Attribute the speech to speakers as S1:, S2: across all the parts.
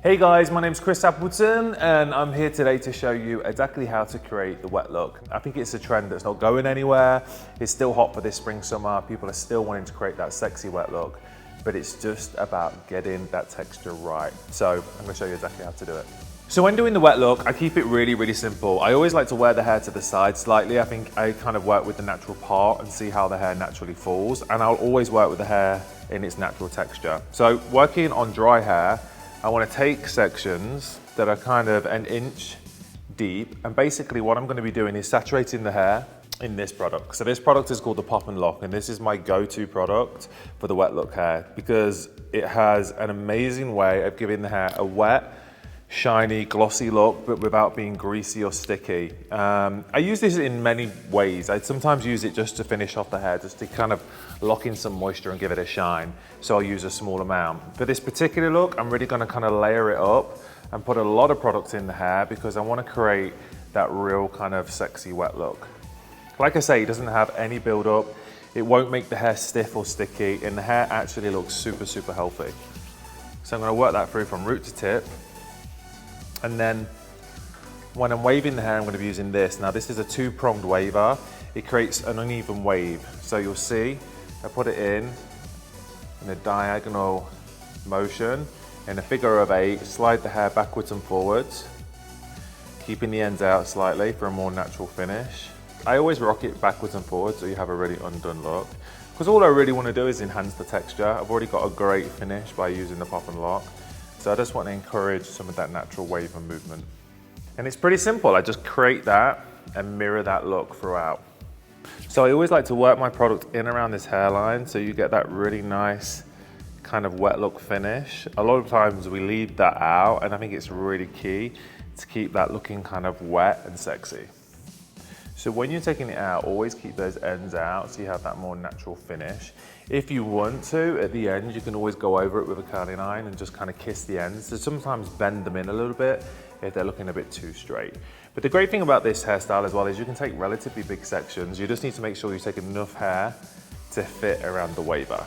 S1: Hey guys, my name's Chris Appleton and I'm here today to show you exactly how to create the wet look. I think it's a trend that's not going anywhere. It's still hot for this spring, summer. People are still wanting to create that sexy wet look, but it's just about getting that texture right. So I'm gonna show you exactly how to do it. So when doing the wet look, I keep it really simple. I always like to wear the hair to the side slightly. I think I kind of work with the natural part and see how the hair naturally falls. And I'll always work with the hair in its natural texture. So working on dry hair, I want to take sections that are kind of an inch deep, and basically what I'm going to be doing is saturating the hair in this product. So this product is called the Pop and Lock, and this is my go-to product for the wet look hair because it has an amazing way of giving the hair a wet, shiny, glossy look, but without being greasy or sticky. I use this in many ways. I sometimes use it just to finish off the hair, just to kind of lock in some moisture and give it a shine. So I'll use a small amount. For this particular look, I'm really gonna kind of layer it up and put a lot of product in the hair because I wanna create that real kind of sexy wet look. Like I say, it doesn't have any build up. It won't make the hair stiff or sticky, and the hair actually looks super healthy. So I'm gonna work that through from root to tip. And then when I'm waving the hair, I'm going to be using this. Now this is a two-pronged waver. It creates an uneven wave. So you'll see, I put it in a diagonal motion, in a figure of 8, slide the hair backwards and forwards, keeping the ends out slightly for a more natural finish. I always rock it backwards and forwards so you have a really undone look. Because all I really want to do is enhance the texture. I've already got a great finish by using the Pop and Lock. So I just want to encourage some of that natural wave and movement. And it's pretty simple. I just create that and mirror that look throughout. So I always like to work my product in around this hairline so you get that really nice kind of wet look finish. A lot of times we leave that out, and I think it's really key to keep that looking kind of wet and sexy. So when you're taking it out, always keep those ends out so you have that more natural finish. If you want to, at the end, you can always go over it with a curling iron and just kind of kiss the ends. So sometimes bend them in a little bit if they're looking a bit too straight. But the great thing about this hairstyle as well is you can take relatively big sections. You just need to make sure you take enough hair to fit around the waver.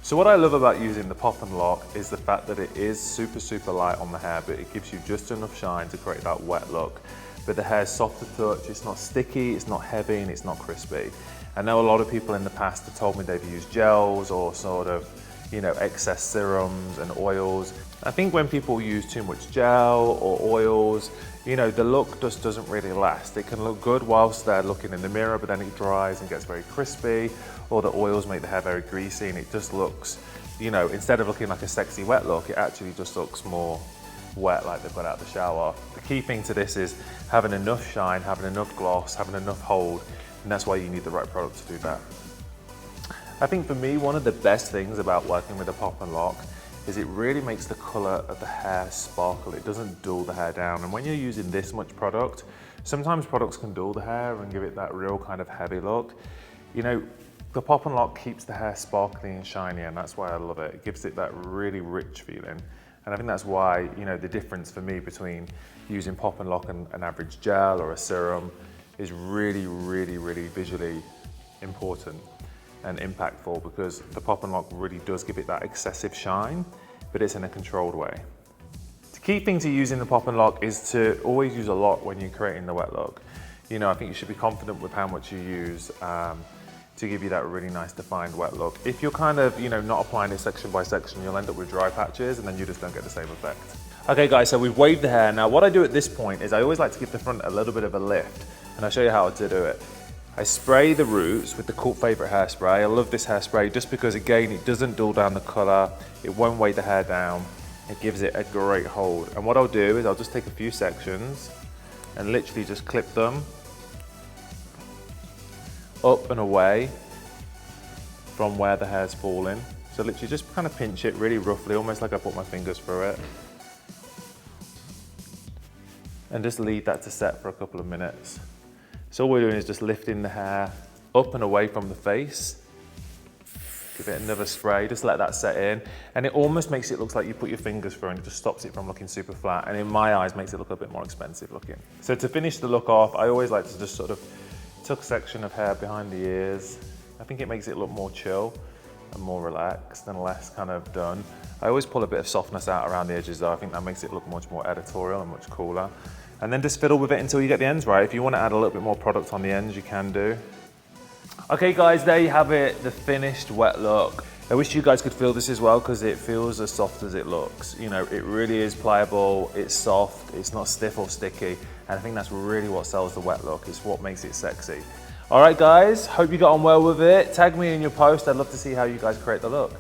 S1: So what I love about using the Pop and Lock is the fact that it is super light on the hair, but it gives you just enough shine to create that wet look. But the hair's soft to touch, it's not sticky, it's not heavy, and it's not crispy. I know a lot of people in the past have told me they've used gels or sort of, excess serums and oils. I think when people use too much gel or oils, the look just doesn't really last. It can look good whilst they're looking in the mirror, but then it dries and gets very crispy, or the oils make the hair very greasy, and it just looks, instead of looking like a sexy wet look, it actually just looks more wet, like they've got out of the shower. The key thing to this is having enough shine, having enough gloss, having enough hold, and that's why you need the right product to do that. I think for me, one of the best things about working with a Pop and Lock is it really makes the color of the hair sparkle. It doesn't dull the hair down. And when you're using this much product, sometimes products can dull the hair and give it that real kind of heavy look. The Pop and Lock keeps the hair sparkly and shiny, and that's why I love it. It gives it that really rich feeling. And I think that's why, the difference for me between using Pop and Lock and an average gel or a serum is really visually important and impactful, because the Pop and Lock really does give it that excessive shine, but it's in a controlled way. The key thing to using the Pop and Lock is to always use a lot when you're creating the wet look. I think you should be confident with how much you use to give you that really nice defined wet look. If you're kind of, not applying it section by section, you'll end up with dry patches and then you just don't get the same effect. Okay guys, so we've waved the hair. Now what I do at this point is I always like to give the front a little bit of a lift, and I'll show you how to do it. I spray the roots with the cult favorite hairspray. I love this hairspray just because, again, it doesn't dull down the color, it won't weigh the hair down, it gives it a great hold. And what I'll do is I'll just take a few sections and literally just clip them up and away from where the hair's falling. So literally just kind of pinch it really roughly, almost like I put my fingers through it. And just leave that to set for a couple of minutes. So all we're doing is just lifting the hair up and away from the face. Give it another spray, just let that set in. And it almost makes it look like you put your fingers through, and it just stops it from looking super flat. And in my eyes, makes it look a bit more expensive looking. So to finish the look off, I always like to just sort of tuck a section of hair behind the ears. I think it makes it look more chill. and more relaxed and less kind of done. I always pull a bit of softness out around the edges though. I think that makes it look much more editorial and much cooler. And then just fiddle with it until you get the ends right. If you want to add a little bit more product on the ends, you can do. Okay guys, there you have it, the finished wet look. I wish you guys could feel this as well because it feels as soft as it looks. You know, it really is pliable, it's soft, it's not stiff or sticky. And I think that's really what sells the wet look, it's what makes it sexy. All right guys, hope you got on well with it. Tag me in your post, I'd love to see how you guys create the look.